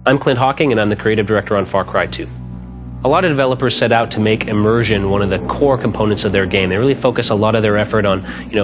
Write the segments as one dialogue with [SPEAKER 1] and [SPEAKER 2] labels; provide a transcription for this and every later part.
[SPEAKER 1] I'm Clint Hawking, and I'm the creative director on Far Cry 2. A lot of developers set out to make immersion one of the core components of their game. They really focus a lot of their effort on,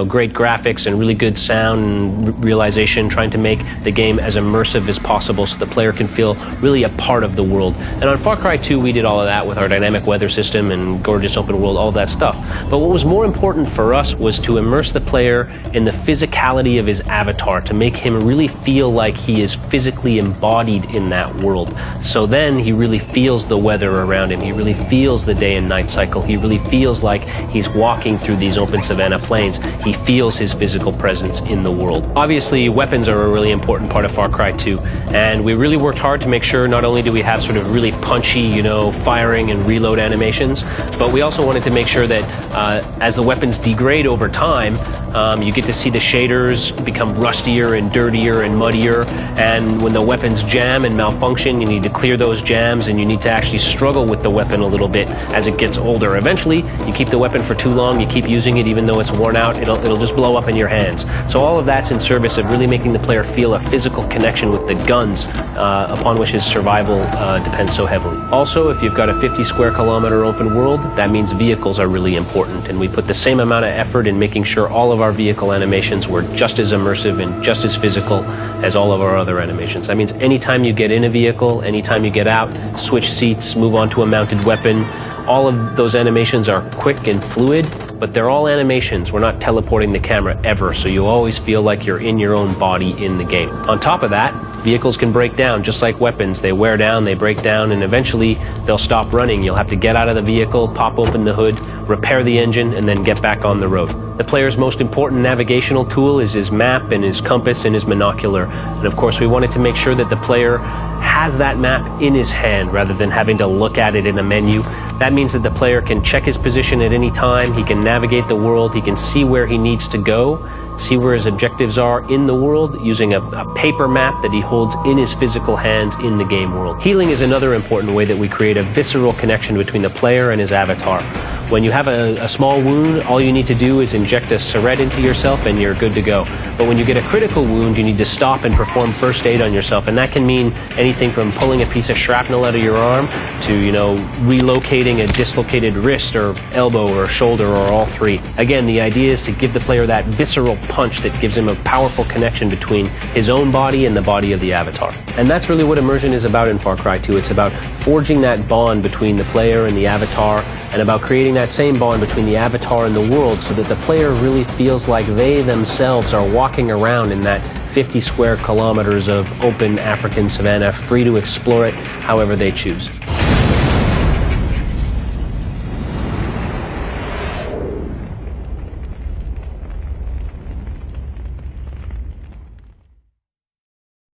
[SPEAKER 1] great graphics and really good sound and realization, trying to make the game as immersive as possible so the player can feel really a part of the world. And on Far Cry 2, we did all of that with our dynamic weather system and gorgeous open world, all that stuff. But what was more important for us was to immerse the player in the physicality of his avatar, to make him really feel like he is physically embodied in that world. So then he really feels the weather around him. He really feels the day and night cycle. He really feels like he's walking through these open savanna plains. He feels his physical presence in the world. Obviously, weapons are a really important part of Far Cry 2, and we really worked hard to make sure not only do we have sort of really punchy, firing and reload animations, but we also wanted to make sure that as the weapons degrade over time, you get to see the shaders become rustier and dirtier and muddier, and when the weapons jam and malfunction, you need to clear those jams, and you need to actually struggle with the weapon a little bit as it gets older. Eventually, you keep the weapon for too long, you keep using it even though it's worn out, it'll just blow up in your hands. So all of that's in service of really making the player feel a physical connection with the guns upon which his survival depends so heavily. Also, if you've got a 50 square kilometer open world, that means vehicles are really important, and we put the same amount of effort in making sure all of our vehicle animations were just as immersive and just as physical as all of our other animations. That means anytime you get in a vehicle, anytime you get out, switch seats, move on to a mounted weapon, all of those animations are quick and fluid, but they're all animations. We're not teleporting the camera ever, so you always feel like you're in your own body in the game. On top of that, vehicles can break down just like weapons. They wear down, they break down, and eventually they'll stop running. You'll have to get out of the vehicle, pop open the hood, repair the engine, and then get back on the road. The player's most important navigational tool is his map and his compass and his monocular. And of course, we wanted to make sure that the player has that map in his hand rather than having to look at it in a menu. That means that the player can check his position at any time, he can navigate the world, he can see where he needs to go, see where his objectives are in the world using a paper map that he holds in his physical hands in the game world. Healing is another important way that we create a visceral connection between the player and his avatar. When you have a small wound, all you need to do is inject a syringe into yourself and you're good to go. But when you get a critical wound, you need to stop and perform first aid on yourself, and that can mean anything from pulling a piece of shrapnel out of your arm to, relocating a dislocated wrist or elbow or shoulder or all three. Again, the idea is to give the player that visceral punch that gives him a powerful connection between his own body and the body of the avatar. And that's really what immersion is about in Far Cry 2. It's about forging that bond between the player and the avatar, and about creating that same bond between the avatar and the world so that the player really feels like they themselves are walking around in that 50 square kilometers of open African savanna, free to explore it however they choose.